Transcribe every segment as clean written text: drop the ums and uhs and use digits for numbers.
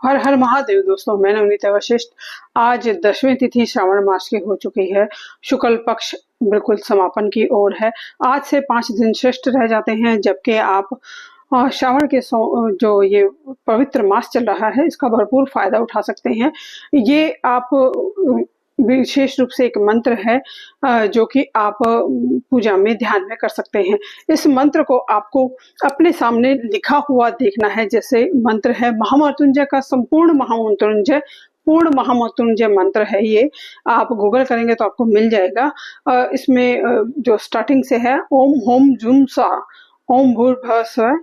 हर हर महादेव दोस्तों, मैं नवनीता वशिष्ठ। आज 10वीं तिथि श्रावण मास की हो चुकी है। शुक्ल पक्ष बिल्कुल समापन की ओर है। आज से 5 दिन शेष रह जाते हैं, जबकि आप श्रावण के जो ये पवित्र मास चल रहा है, इसका भरपूर फायदा उठा सकते हैं। ये आप विशेष रूप से एक मंत्र है जो कि आप पूजा में ध्यान में कर सकते हैं। इस मंत्र को आपको अपने सामने लिखा हुआ देखना है। जैसे मंत्र है महामृत्युंजय का संपूर्ण महामृत्युंजय, पूर्ण महामृत्युंजय मंत्र है। ये आप गूगल करेंगे तो आपको मिल जाएगा। इसमें जो स्टार्टिंग से है ओम होम जूम सा ओम भूर्भुवः स्वः,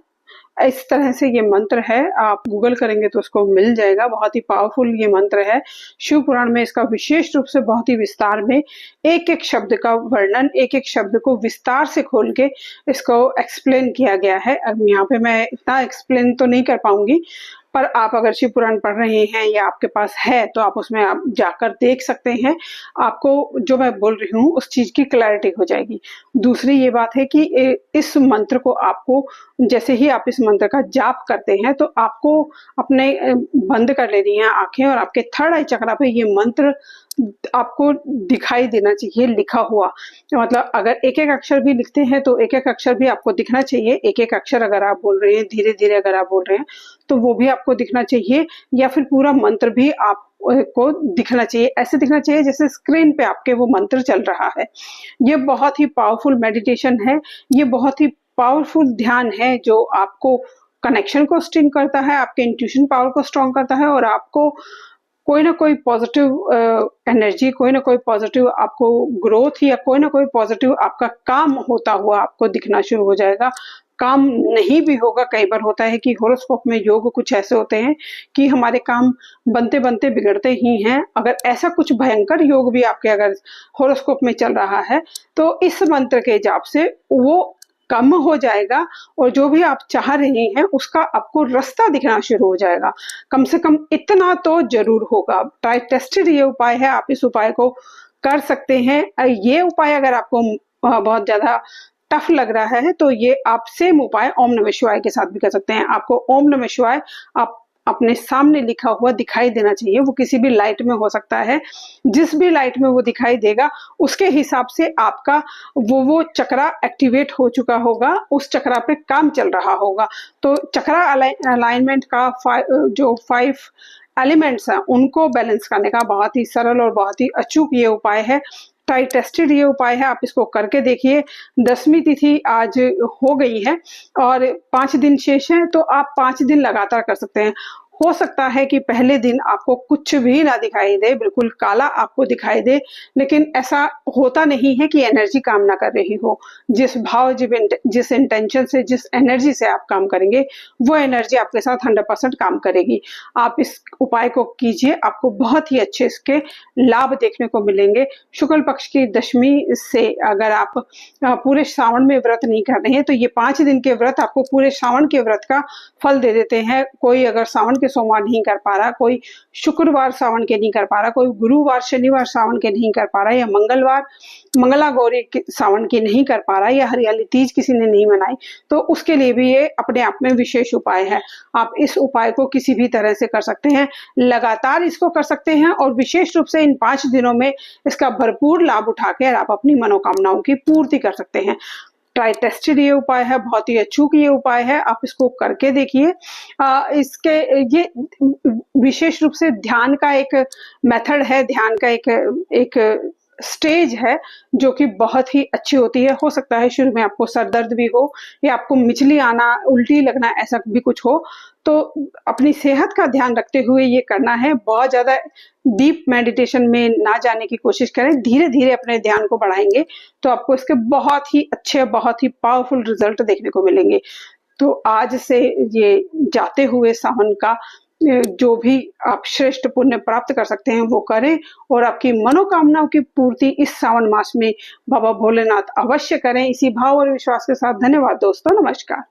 इस तरह से ये मंत्र है। आप गूगल करेंगे तो उसको मिल जाएगा। बहुत ही पावरफुल ये मंत्र है। शिव पुराण में इसका विशेष रूप से बहुत ही विस्तार में एक एक शब्द का वर्णन, एक एक शब्द को विस्तार से खोल के इसको एक्सप्लेन किया गया है। अब यहाँ पे मैं इतना एक्सप्लेन तो नहीं कर पाऊंगी, पर आप अगर शिव पुराण पढ़ रहे हैं या आपके पास है तो आप उसमें आप जाकर देख सकते हैं। आपको जो मैं बोल रही हूँ उस चीज की क्लैरिटी हो जाएगी। दूसरी ये बात है कि इस मंत्र को आपको जैसे ही आप इस मंत्र का जाप करते हैं तो आपको अपने बंद कर लेनी है आंखें, और आपके थर्ड आई चक्रा पे ये मंत्र आपको दिखाई देना चाहिए लिखा हुआ। मतलब अगर एक एक अक्षर भी लिखते हैं तो एक एक अक्षर भी आपको दिखना चाहिए। एक एक अक्षर अगर आप बोल रहे हैं धीरे धीरे अगर आप बोल रहे हैं तो वो भी आपको दिखना चाहिए, या फिर पूरा मंत्र भी आप को दिखना चाहिए। ऐसे दिखना चाहिए जैसे स्क्रीन पे आपके वो मंत्र चल रहा है। ये बहुत ही पावरफुल मेडिटेशन है। ये बहुत ही पावरफुल ध्यान है जो आपको कनेक्शन को स्ट्रिंग करता है, आपके इंट्यूशन पावर को स्ट्रॉन्ग करता है, और आपको कोई ना कोई पॉजिटिव एनर्जी, कोई ना कोई पॉजिटिव आपको ग्रोथ, या कोई ना कोई पॉजिटिव आपका काम होता हुआ आपको दिखना शुरू हो जाएगा। काम नहीं भी होगा, कई बार होता है कि होरोस्कोप में योग कुछ ऐसे होते हैं कि हमारे काम बनते बनते बिगड़ते ही हैं। अगर ऐसा कुछ भयंकर योग भी आपके अगर होरोस्कोप में चल रहा है तो इस मंत्र के जाप से वो कम हो जाएगा, और जो भी आप चाह रहे हैं उसका आपको रास्ता दिखना शुरू हो जाएगा। कम से कम इतना तो जरूर होगा। ट्राई टेस्टेड ये उपाय है, आप इस उपाय को कर सकते हैं। ये उपाय अगर आपको बहुत ज्यादा टफ लग रहा है तो ये आप सेम उपाय ओम नमः शिवाय के साथ भी कर सकते हैं। आपको ओम नमः शिवाय आप अपने सामने लिखा हुआ दिखाई देना चाहिए। वो किसी भी लाइट में हो सकता है, जिस भी लाइट में वो दिखाई देगा उसके हिसाब से आपका वो चक्रा एक्टिवेट हो चुका होगा, उस चक्रा पे काम चल रहा होगा। तो चक्रा अलाइनमेंट का जो 5 एलिमेंट्स हैं उनको बैलेंस करने का बहुत ही सरल और बहुत ही अचूक ये उपाय है। ट्राई टेस्टेड ये उपाय है, आप इसको करके देखिए। 10वीं तिथि आज हो गई है और 5 दिन शेष हैं, तो आप 5 दिन लगातार कर सकते हैं। हो सकता है कि पहले दिन आपको कुछ भी ना दिखाई दे, बिल्कुल काला आपको दिखाई दे, लेकिन ऐसा होता नहीं है कि एनर्जी काम ना कर रही हो। जिस भाव, जिस इंटेंशन से, जिस एनर्जी से आप काम करेंगे वो एनर्जी आपके साथ 100% काम करेगी। आप इस उपाय को कीजिए, आपको बहुत ही अच्छे इसके लाभ देखने को मिलेंगे। शुक्ल पक्ष की 10वीं से अगर आप पूरे श्रावण में व्रत नहीं कर रहे हैं तो ये 5 दिन के व्रत आपको पूरे श्रावण के व्रत का फल दे देते हैं। कोई अगर सावन के सोमवार नहीं कर पा रहा, कोई शुक्रवार सावन के नहीं कर पा रहा, कोई गुरुवार शनिवार सावन के नहीं कर पा रहा, या मंगलवार मंगला गौरी सावन की नहीं कर पा रहा, या हरियाली तीज किसी ने नहीं मनाई, तो उसके लिए भी ये अपने आप में विशेष उपाय है। आप इस उपाय को किसी भी तरह से कर सकते हैं, लगातार इसको कर सकते हैं, और विशेष रूप से इन 5 दिनों में इसका भरपूर लाभ उठाकर आप अपनी मनोकामनाओं की पूर्ति कर सकते हैं। ट्राई टेस्टेड ये उपाय है, बहुत ही अचूक ये उपाय है, आप इसको करके देखिए। इसके ये विशेष रूप से ध्यान का एक मेथड है, ध्यान का एक स्टेज है जो कि बहुत ही अच्छी होती है। हो सकता है शुरू में आपको सर दर्द भी हो, या आपको मिचली आना, उल्टी लगना, ऐसा भी कुछ हो, तो अपनी सेहत का ध्यान रखते हुए ये करना है। बहुत ज्यादा डीप मेडिटेशन में ना जाने की कोशिश करें, धीरे धीरे अपने ध्यान को बढ़ाएंगे तो आपको इसके बहुत ही अच्छे, बहुत ही पावरफुल रिजल्ट देखने को मिलेंगे। तो आज से ये जाते हुए सावन का जो भी आप श्रेष्ठ पुण्य प्राप्त कर सकते हैं वो करें, और आपकी मनोकामनाओं की पूर्ति इस सावन मास में बाबा भोलेनाथ अवश्य करें। इसी भाव और विश्वास के साथ धन्यवाद दोस्तों, नमस्कार।